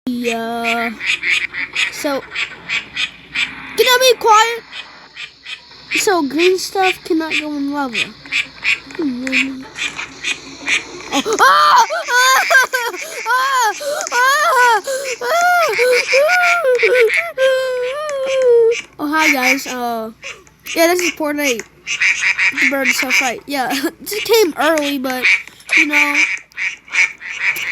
Yeah. So, can I be quiet? So green stuff cannot go in lava. Oh, oh hi guys. Yeah, this is Port 8. The bird is so right. Yeah, just came early, but you know,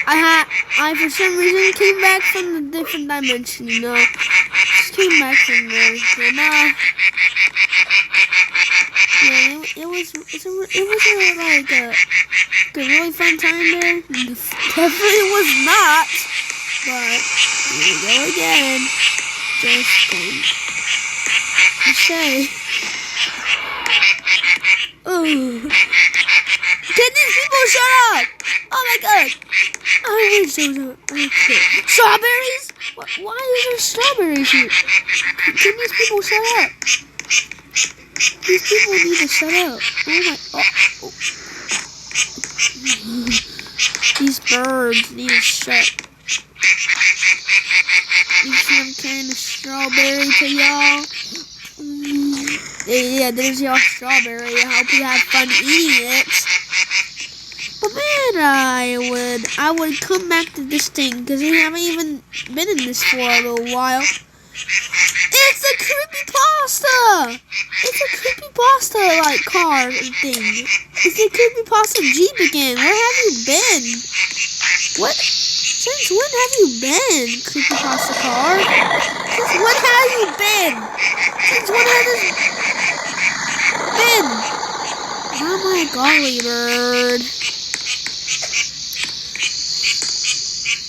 I for some reason came back from the different dimension. You know, just came back from there, and yeah, it was like a really fun time there. Definitely was not, but here we go again. Just going to say, oh, can these people shut up? Oh my god! I wish those were okay. Strawberries? Why is there strawberries here? Can these people shut up? These people need to shut up. Oh my! Oh. These birds need to shut. You see I'm carrying a strawberry to y'all. Yeah, there's y'all strawberry. I hope you have fun eating it. But man, I would come back to this thing because we haven't even been in this for a little while. It's a creepypasta! It's a creepypasta like car thing. It's a creepypasta Jeep again. Where have you been? What? Since when have you been, creepypasta car? Since when have you been? Since when have this been? Oh my golly bird.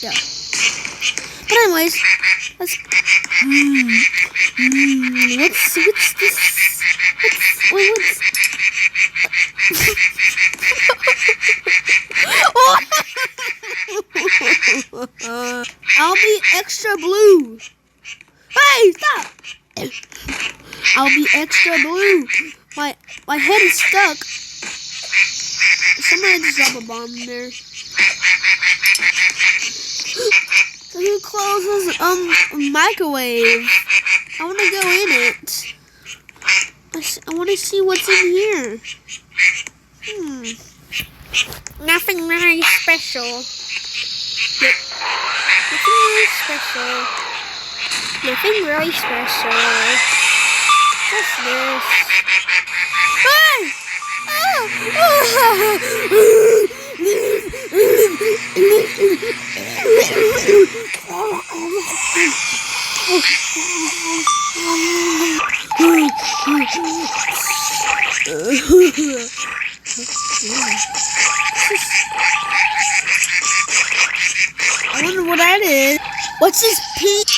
Yeah. But anyways, let's what's this? What's I'll be extra blue. Hey, stop! I'll be extra blue. My head is stuck. Somebody just drop a bomb in there. So who closes microwave? I want to go in it. I want to see what's in here. Nothing really special. Yep. Nothing really special. Nothing really special. Just this. Hey! I wonder what that is. What's this pink?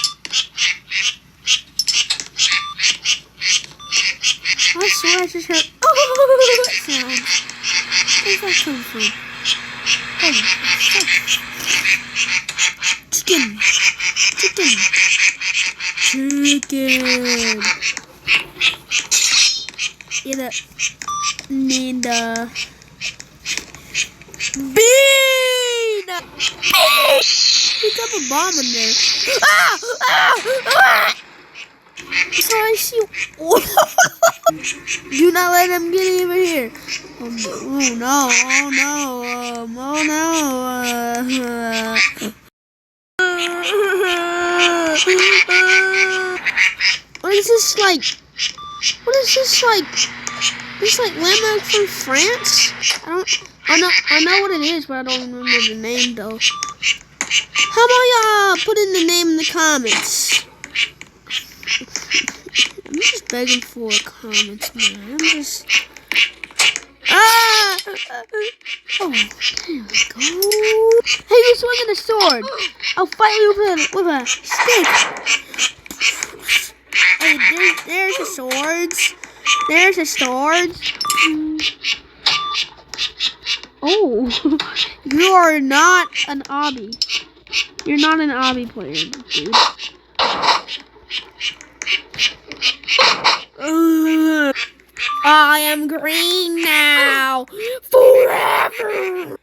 I swear I just heard sounds. Where's that come from? Oh, chicken. Yeah, that need bean. He got a bomb in there. So I see. Do not let him get over here. Oh no! What is this like? This like landmark from France? I know what it is, but I don't remember the name though. How about y'all put in the name in the comments? I'm just begging for comments, man. I'm just. Oh, there we go. Hey, you're swinging a sword. I'll fight you with a stick. Hey, there's the swords. There's the swords. Oh, you are not an obby. You're not an obby player, dude. I am green now. Forever.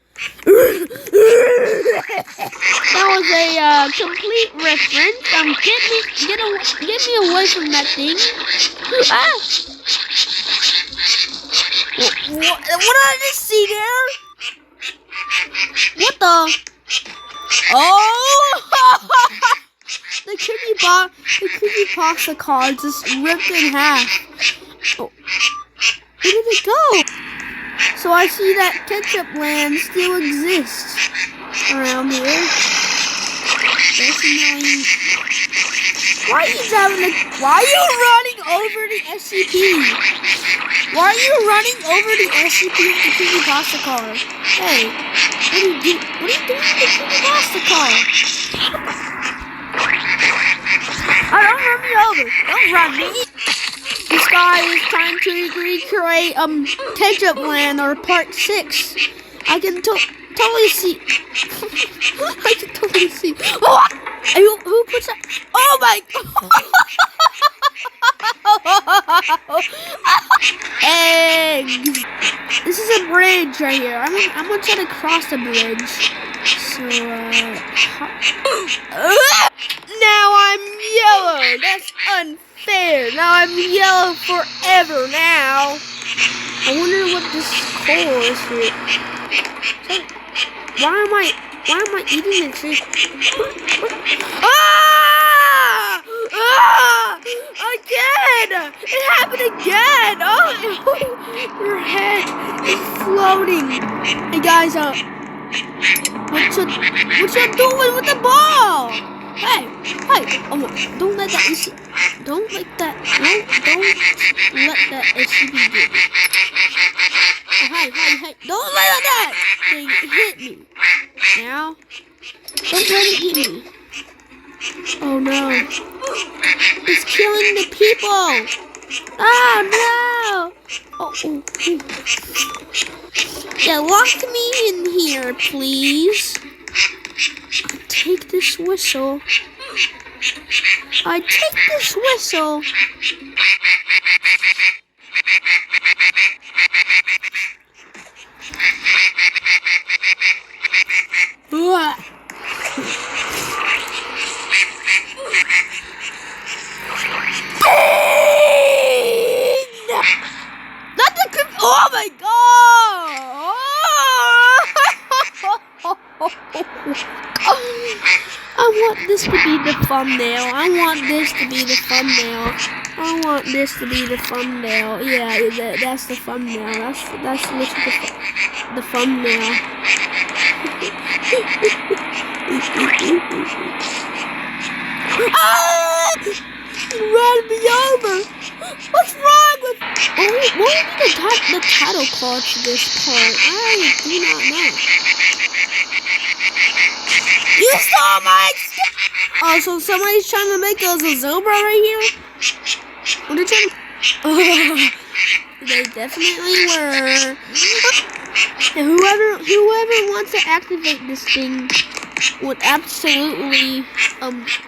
That was a complete reference. Get me away from that thing. Ah! What did I just see there? What the? Oh! The creepypasta card just ripped in half. Oh. Where did it go? So I see that ketchup land still exists around here. That's annoying. Why are you running over the SCP? Why are you running over the SCP of the creepypasta car? Hey, what are you doing with the creepypasta car? Oh, don't run me over. Don't run me. This guy is trying to recreate Ketchup Land or Part 6. I can totally see. I can totally see. Oh, who puts that? Oh my! Eggs. This is a bridge right here. I'm gonna try to cross the bridge. So now I'm yellow. That's unfair. Now I'm yellow forever now. I wonder what this coal is here. Why am I eating it? Ah! Ah! Again! It happened again! Oh, your head is floating. Hey guys, what you doing with the ball? Hey! Oh, don't let that SCP. Don't let that SCP get me. Oh, hey! Don't let that thing hit me. Now, don't let it hit me. Oh no! It's killing the people. Oh no! Oh. Yeah, lock me in here, please. Take this whistle. I take this whistle. Not the creep. Oh my god! I want this to be the thumbnail. I want this to be the thumbnail. Yeah, that's the thumbnail. That's literally the thumbnail. Ah! Run me over! What's wrong with? Oh, what would be the title card for this part? I do not know. You saw my. Oh, so somebody's trying to make us a zebra right here? What are they trying to... Oh, they definitely were. And whoever wants to activate this thing would absolutely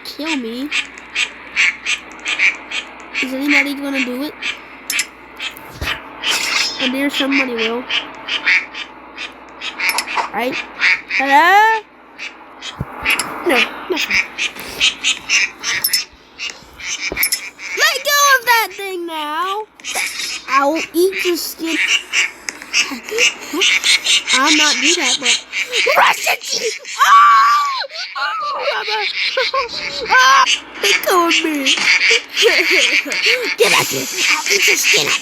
kill me. Is anybody gonna do it? I dare somebody will. Right? Hello? No. Let go of that thing now. I will eat the skin. I'll not do that, but let go of me. Get back here. I'll eat your skin up.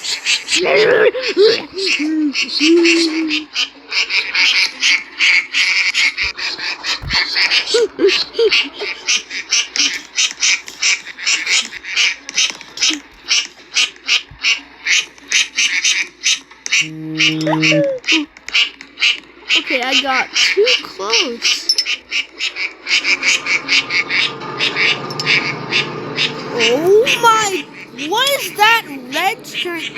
Okay, I got too close. Oh my! What is that red string?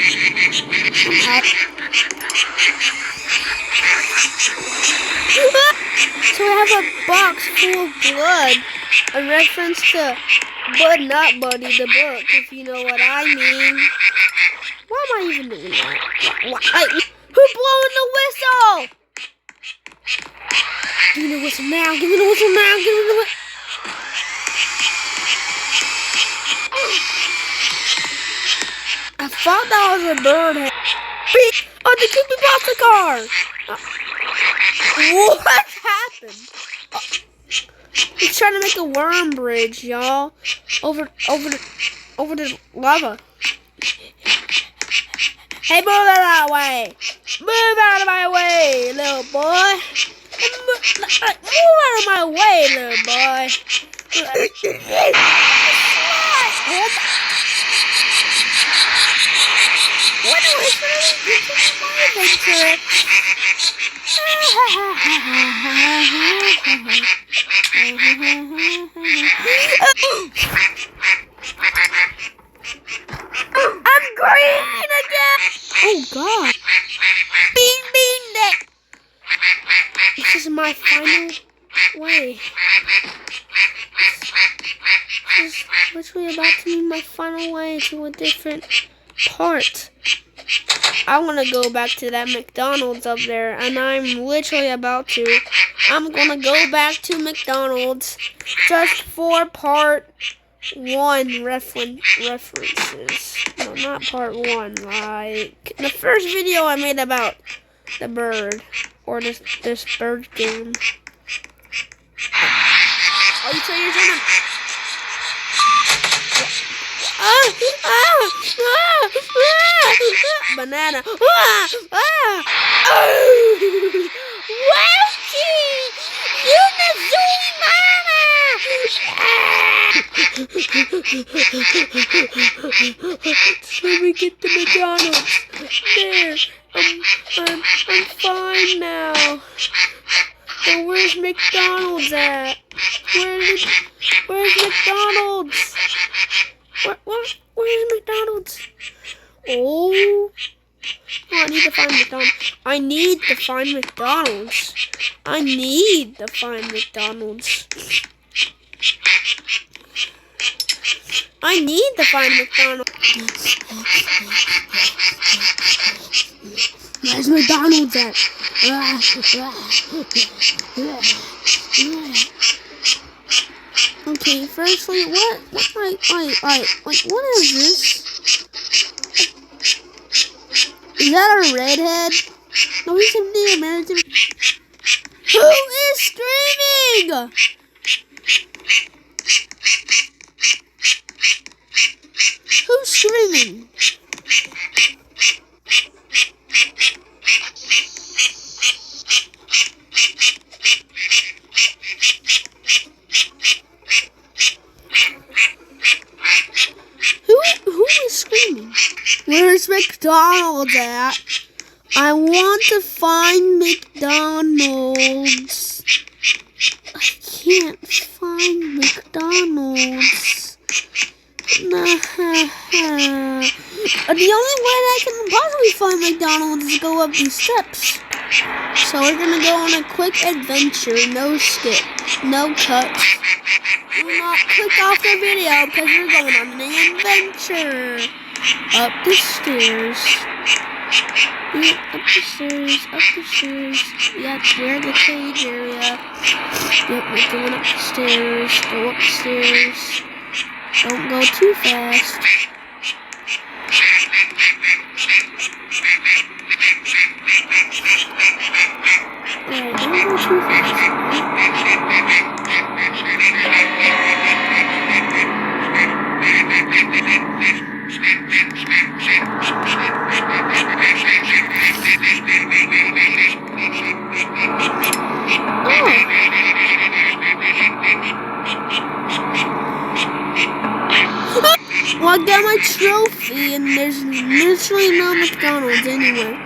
So I have a box full of blood. A reference to Bud Not Buddy, the book, if you know what I mean. Why am I even doing that? Who's blowing the whistle? Give me the whistle now. Give me the whistle now. Give me the whistle. I thought that was a bird head. Oh, they took me off the car. What happened? He's trying to make a worm bridge, y'all. Over the lava. Hey, move out of my way. Move out of my way, little boy. Move out of my way, little boy. What do I I'm green again! Oh God! Bean! This is my final way. This is literally about to be my final way to a different part. I want to go back to that McDonald's up there, and I'm literally about to. I'm going to go back to McDonald's just for part 1 references. No, not part 1. Like the first video I made about the bird, or this bird game. Oh, you say you're gonna... Banana. Welchie! Unazui mama! Let me get the McDonald's. There. I'm fine now. But where's McDonald's at? Where's McDonald's? Where's McDonald's? Oh, I need to find McDonald's. I need to find McDonald's. I need to find McDonald's. I need to find McDonald's. Where's McDonald's at? Okay, firstly, what is this? Is that a redhead? No, he's in the American. Who is screaming? Who's screaming? Who is screaming? Where's McDonald's at? I want to find McDonald's. I can't find McDonald's. The only way I can possibly find McDonald's is to go up these steps. So we're gonna go on a quick adventure. No skip, no cuts. Do not click off the video because we're going on an adventure. Up the stairs. Yeah, up the stairs. Yep, we're in the cage area. Yep, we're going up the stairs. Go upstairs. Don't go too fast. Alright, don't go too fast. Well, I got my trophy, and there's literally no McDonald's anywhere.